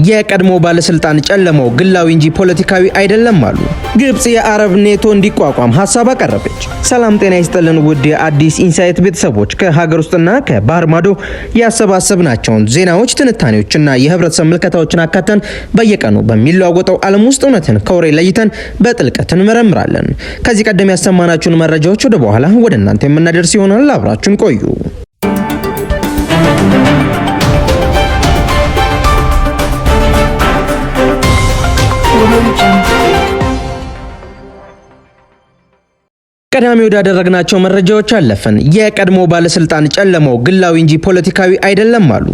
የቀድሞ ባለስልጣን ጨለማው ግላዊ እንጂ ፖለቲካዊ አይደለም አሉ። ግብጽ የአረብ ኔቶ እንዲቋቋም ሐሳብ አቀረበች። ሰላም ጤና ይስጥልን ውድ የአዲስ ኢንሳይት ቤተሰቦች፣ ከሀገር ውስጥና ከባህር ማዶ ያሰባሰብናቸውን ዜናዎች፣ ትንታኔዎችና የህብረተሰብ ምልከታዎችን አካተን በየቀኑ በሚለዋወጠው ዓለም ውስጥ እውነትን ከወሬ ለይተን በጥልቀት እንመረምራለን። ከዚህ ቀደም ያሰማናችሁን መረጃዎች ወደ በኋላ ወደ እናንተ የምናደርስ ይሆናል። አብራችሁን ቆዩ። ቀዳሚ ወዳደረግናቸው መረጃዎች አለፈን። የቀድሞ ባለስልጣን ጨለማው ግላዊ እንጂ ፖለቲካዊ አይደለም አሉ።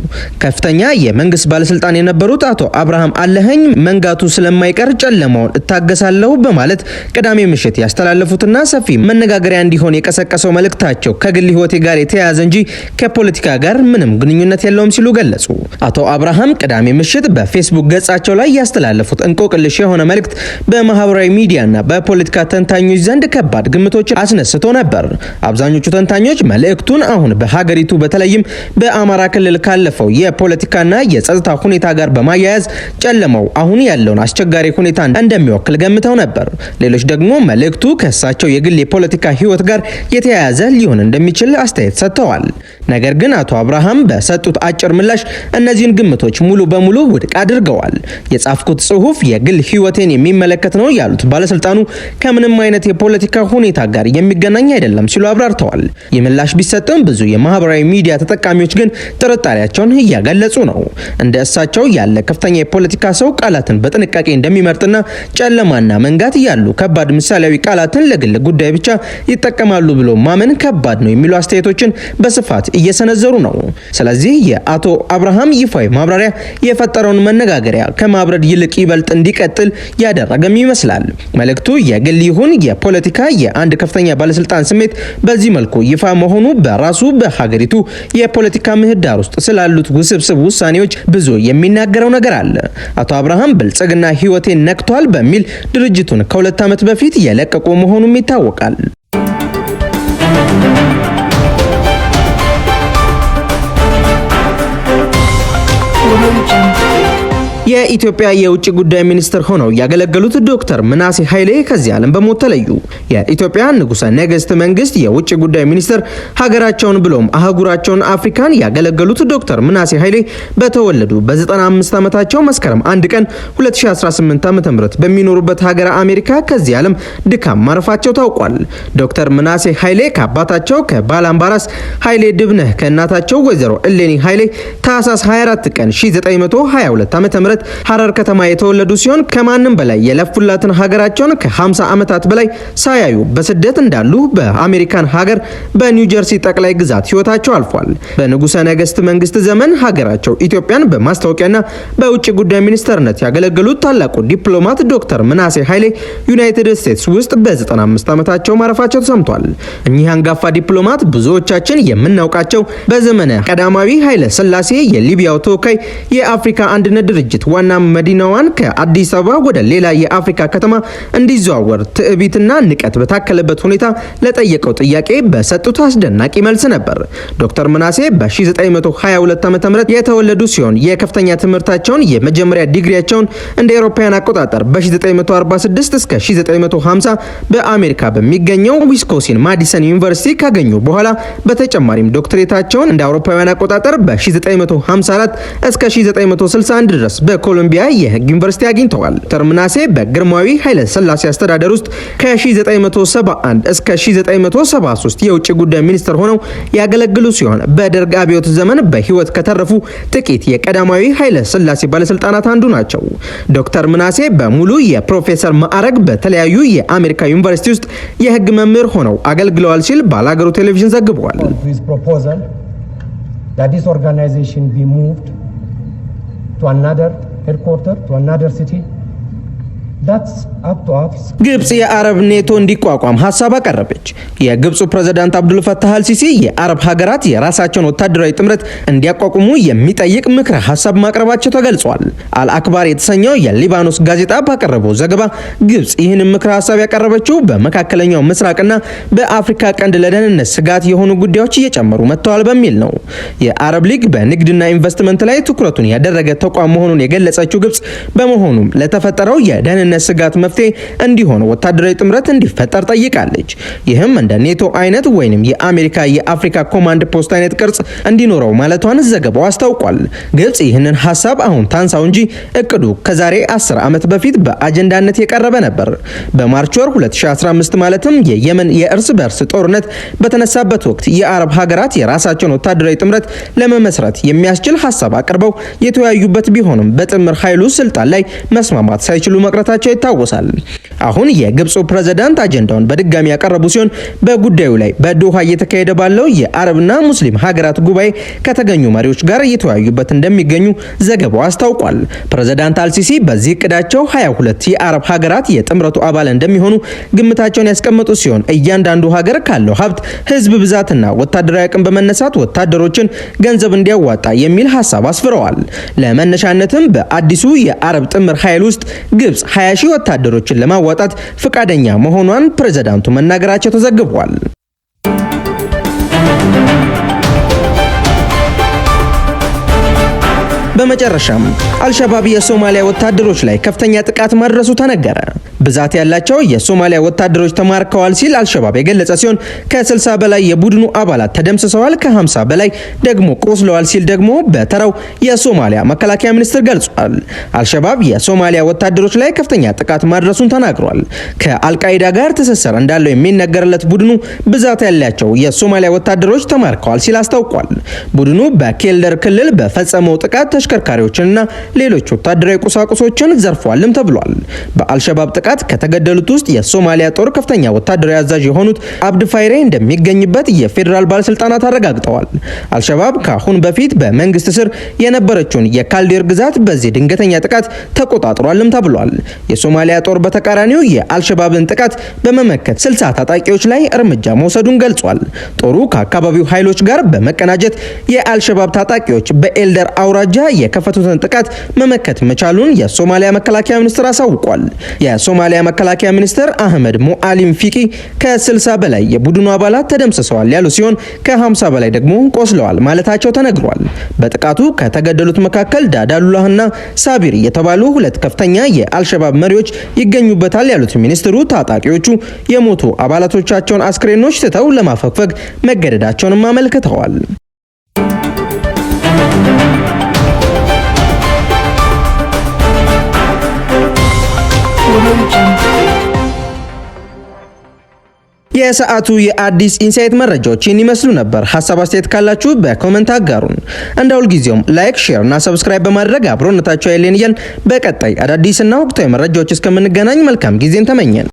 ከፍተኛ የመንግስት ባለስልጣን የነበሩት አቶ አብርሃም አለኸኝ መንጋቱ ስለማይቀር ጨለማውን እታገሳለሁ በማለት ቅዳሜ ምሽት ያስተላለፉትና ሰፊ መነጋገሪያ እንዲሆን የቀሰቀሰው መልእክታቸው ከግል ህይወቴ ጋር የተያያዘ እንጂ ከፖለቲካ ጋር ምንም ግንኙነት የለውም ሲሉ ገለጹ። አቶ አብርሃም ቅዳሜ ምሽት በፌስቡክ ገጻቸው ላይ ያስተላለፉት እንቆቅልሽ የሆነ መልእክት በማህበራዊ ሚዲያና በፖለቲካ ተንታኞች ዘንድ ከባድ ግምቶች አስነስቶ ነበር። አብዛኞቹ ተንታኞች መልእክቱን አሁን በሀገሪቱ በተለይም በአማራ ክልል ካለፈው የፖለቲካና የጸጥታ ሁኔታ ጋር በማያያዝ ጨለማው አሁን ያለውን አስቸጋሪ ሁኔታ እንደሚወክል ገምተው ነበር። ሌሎች ደግሞ መልእክቱ ከእሳቸው የግል የፖለቲካ ህይወት ጋር የተያያዘ ሊሆን እንደሚችል አስተያየት ሰጥተዋል። ነገር ግን አቶ አብርሃም በሰጡት አጭር ምላሽ እነዚህን ግምቶች ሙሉ በሙሉ ውድቅ አድርገዋል። የጻፍኩት ጽሁፍ የግል ህይወቴን የሚመለከት ነው ያሉት ባለስልጣኑ ከምንም አይነት የፖለቲካ ሁኔታ ጋር የሚገናኝ አይደለም ሲሉ አብራርተዋል። የምላሽ ቢሰጥም ብዙ የማህበራዊ ሚዲያ ተጠቃሚዎች ግን ጥርጣሬያቸውን እያገለጹ ነው። እንደ እሳቸው ያለ ከፍተኛ የፖለቲካ ሰው ቃላትን በጥንቃቄ እንደሚመርጥና ጨለማና መንጋት ያሉ ከባድ ምሳሌያዊ ቃላትን ለግል ጉዳይ ብቻ ይጠቀማሉ ብሎ ማመን ከባድ ነው የሚሉ አስተያየቶችን በስፋት እየሰነዘሩ ነው። ስለዚህ የአቶ አብርሃም ይፋዊ ማብራሪያ የፈጠረውን መነጋገሪያ ከማብረድ ይልቅ ይበልጥ እንዲቀጥል ያደረገም ይመስላል። መልእክቱ የግል ይሁን የፖለቲካ የአንድ ከፍተኛ ባለስልጣን ስሜት በዚህ መልኩ ይፋ መሆኑ በራሱ በሀገሪቱ የፖለቲካ ምህዳር ውስጥ ስላሉት ውስብስብ ውሳኔዎች ብዙ የሚናገረው ነገር አለ። አቶ አብርሃም ብልጽግና ህይወቴን ነክቷል በሚል ድርጅቱን ከ2 ዓመት በፊት የለቀቁ መሆኑም ይታወቃል። የኢትዮጵያ የውጭ ጉዳይ ሚኒስትር ሆነው ያገለገሉት ዶክተር ምናሴ ኃይሌ ከዚህ ዓለም በሞት ተለዩ። የኢትዮጵያ ንጉሠ ነገሥት መንግስት የውጭ ጉዳይ ሚኒስትር ሀገራቸውን ብሎም አህጉራቸውን አፍሪካን ያገለገሉት ዶክተር ምናሴ ኃይሌ በተወለዱ በ95 ዓመታቸው መስከረም 1 ቀን 2018 ዓ.ም በሚኖሩበት ሀገረ አሜሪካ ከዚህ ዓለም ድካም ማረፋቸው ታውቋል። ዶክተር ምናሴ ኃይሌ ከአባታቸው ከባላምባራስ ኃይሌ ድብነህ ከእናታቸው ወይዘሮ እሌኒ ኃይሌ ታህሳስ 24 ቀን 1922 ዓ.ም ሐረር ከተማ የተወለዱ ሲሆን ከማንም በላይ የለፉላትን ሀገራቸውን ከ50 ዓመታት በላይ ሳያዩ በስደት እንዳሉ በአሜሪካን ሀገር በኒው ጀርሲ ጠቅላይ ግዛት ህይወታቸው አልፏል። በንጉሠ ነገሥት መንግስት ዘመን ሀገራቸው ኢትዮጵያን በማስታወቂያና በውጭ ጉዳይ ሚኒስተርነት ያገለገሉት ታላቁ ዲፕሎማት ዶክተር ምናሴ ኃይሌ ዩናይትድ ስቴትስ ውስጥ በ95 ዓመታቸው ማረፋቸው ተሰምቷል። እኚህ አንጋፋ ዲፕሎማት ብዙዎቻችን የምናውቃቸው በዘመነ ቀዳማዊ ኃይለ ሥላሴ የሊቢያው ተወካይ የአፍሪካ አንድነት ድርጅት ዋና መዲናዋን ከአዲስ አበባ ወደ ሌላ የአፍሪካ ከተማ እንዲዘዋወር ትዕቢትና ንቀት በታከለበት ሁኔታ ለጠየቀው ጥያቄ በሰጡት አስደናቂ መልስ ነበር። ዶክተር ምናሴ በ1922 ዓ.ም የተወለዱ ሲሆን የከፍተኛ ትምህርታቸውን የመጀመሪያ ዲግሪያቸውን እንደ አውሮፓውያን አቆጣጠር በ1946 እስከ 1950 በአሜሪካ በሚገኘው ዊስኮንሲን ማዲሰን ዩኒቨርሲቲ ካገኙ በኋላ በተጨማሪም ዶክትሬታቸውን እንደ አውሮፓውያን አቆጣጠር በ1954 እስከ 1961 ድረስ በኮሎምቢያ የህግ ዩኒቨርሲቲ አግኝተዋል። ዶክተር ምናሴ በግርማዊ ኃይለ ሥላሴ አስተዳደር ውስጥ ከ1971 እስከ 1973 የውጭ ጉዳይ ሚኒስትር ሆነው ያገለግሉ ሲሆን በደርግ አብዮት ዘመን በህይወት ከተረፉ ጥቂት የቀዳማዊ ኃይለ ሥላሴ ባለስልጣናት አንዱ ናቸው። ዶክተር ምናሴ በሙሉ የፕሮፌሰር ማዕረግ በተለያዩ የአሜሪካ ዩኒቨርሲቲ ውስጥ የህግ መምህር ሆነው አገልግለዋል ሲል ባላገሩ ቴሌቪዥን ዘግቧል። to another headquarter, to another city, ግብጽ የአረብ ኔቶ እንዲቋቋም ሀሳብ አቀረበች። የግብፁ ፕሬዝዳንት አብዱል ፈታህ አልሲሲ የአረብ ሀገራት የራሳቸውን ወታደራዊ ጥምረት እንዲያቋቁሙ የሚጠይቅ ምክረ ሀሳብ ማቅረባቸው ተገልጿል። አልአክባር የተሰኘው የሊባኖስ ጋዜጣ ባቀረበው ዘገባ ግብጽ ይህንን ምክረ ሀሳብ ያቀረበችው በመካከለኛው ምስራቅና በአፍሪካ ቀንድ ለደህንነት ስጋት የሆኑ ጉዳዮች እየጨመሩ መጥተዋል በሚል ነው። የአረብ ሊግ በንግድና ኢንቨስትመንት ላይ ትኩረቱን ያደረገ ተቋም መሆኑን የገለጸችው ግብጽ በመሆኑም ለተፈጠረው የደህንነት ስጋት መፍትሄ እንዲሆን ወታደራዊ ጥምረት እንዲፈጠር ጠይቃለች። ይህም እንደ ኔቶ አይነት ወይንም የአሜሪካ የአፍሪካ ኮማንድ ፖስት አይነት ቅርጽ እንዲኖረው ማለቷን ዘገባው አስታውቋል። ግብጽ ይህንን ሀሳብ አሁን ታንሳው እንጂ እቅዱ ከዛሬ 10 ዓመት በፊት በአጀንዳነት የቀረበ ነበር። በማርች ወር 2015 ማለትም የየመን የእርስ በርስ ጦርነት በተነሳበት ወቅት የአረብ ሀገራት የራሳቸውን ወታደራዊ ጥምረት ለመመስረት የሚያስችል ሀሳብ አቅርበው የተወያዩበት ቢሆንም በጥምር ኃይሉ ስልጣን ላይ መስማማት ሳይችሉ መቅረታቸው ይታወሳል። አሁን የግብፁ ፕሬዝዳንት አጀንዳውን በድጋሚ ያቀረቡ ሲሆን በጉዳዩ ላይ በዶሃ እየተካሄደ ባለው የአረብና ሙስሊም ሀገራት ጉባኤ ከተገኙ መሪዎች ጋር እየተወያዩበት እንደሚገኙ ዘገባው አስታውቋል። ፕሬዝዳንት አልሲሲ በዚህ እቅዳቸው 22 የአረብ ሀገራት የጥምረቱ አባል እንደሚሆኑ ግምታቸውን ያስቀመጡ ሲሆን እያንዳንዱ ሀገር ካለው ሀብት፣ ህዝብ ብዛትና ወታደራዊ አቅም በመነሳት ወታደሮችን ገንዘብ እንዲያዋጣ የሚል ሀሳብ አስፍረዋል። ለመነሻነትም በአዲሱ የአረብ ጥምር ኃይል ውስጥ ግብጽ 20 ሺህ ወታደሮችን ለማዋጣት ፈቃደኛ መሆኗን ፕሬዝዳንቱ መናገራቸው ተዘግቧል። በመጨረሻም አልሸባብ የሶማሊያ ወታደሮች ላይ ከፍተኛ ጥቃት ማድረሱ ተነገረ። ብዛት ያላቸው የሶማሊያ ወታደሮች ተማርከዋል ሲል አልሸባብ የገለጸ ሲሆን ከ60 በላይ የቡድኑ አባላት ተደምስሰዋል፣ ከ50 በላይ ደግሞ ቆስለዋል ሲል ደግሞ በተራው የሶማሊያ መከላከያ ሚኒስትር ገልጿል። አልሸባብ የሶማሊያ ወታደሮች ላይ ከፍተኛ ጥቃት ማድረሱን ተናግሯል። ከአልቃይዳ ጋር ትስስር እንዳለው የሚነገርለት ቡድኑ ብዛት ያላቸው የሶማሊያ ወታደሮች ተማርከዋል ሲል አስታውቋል። ቡድኑ በኬልደር ክልል በፈጸመው ጥቃት ተሽከርካሪዎችንና ሌሎች ወታደራዊ ቁሳቁሶችን ዘርፏልም ተብሏል። በአልሸባብ ጥቃት ከተገደሉት ውስጥ የሶማሊያ ጦር ከፍተኛ ወታደራዊ አዛዥ የሆኑት አብድ ፋይሬ እንደሚገኝበት የፌዴራል ባለስልጣናት አረጋግጠዋል። አልሸባብ ከአሁን በፊት በመንግስት ስር የነበረችውን የካልዴር ግዛት በዚህ ድንገተኛ ጥቃት ተቆጣጥሯልም ተብሏል። የሶማሊያ ጦር በተቃራኒው የአልሸባብን ጥቃት በመመከት 60 ታጣቂዎች ላይ እርምጃ መውሰዱን ገልጿል። ጦሩ ከአካባቢው ኃይሎች ጋር በመቀናጀት የአልሸባብ ታጣቂዎች በኤልደር አውራጃ የከፈቱትን ጥቃት መመከት መቻሉን የሶማሊያ መከላከያ ሚኒስትር አሳውቋል። የሶማሊያ መከላከያ ሚኒስትር አህመድ ሙአሊም ፊቂ ከ60 በላይ የቡድኑ አባላት ተደምስሰዋል ያሉ ሲሆን ከ50 በላይ ደግሞ ቆስለዋል ማለታቸው ተነግሯል። በጥቃቱ ከተገደሉት መካከል ዳዳሉላህና ሳቢር የተባሉ ሁለት ከፍተኛ የአልሸባብ መሪዎች ይገኙበታል ያሉት ሚኒስትሩ ታጣቂዎቹ የሞቱ አባላቶቻቸውን አስክሬኖች ትተው ለማፈግፈግ መገደዳቸውንም አመልክተዋል። የሰዓቱ የአዲስ ኢንሳይት መረጃዎች ይመስሉ ነበር። ሐሳብ አስተያየት ካላችሁ በኮሜንት አጋሩን። እንደ ሁልጊዜውም ላይክ፣ ሼር እና ሰብስክራይብ በማድረግ አብሮነታችሁ አይለየን። በቀጣይ አዳዲስና ወቅታዊ መረጃዎች እስከምንገናኝ መልካም ጊዜን ተመኘን።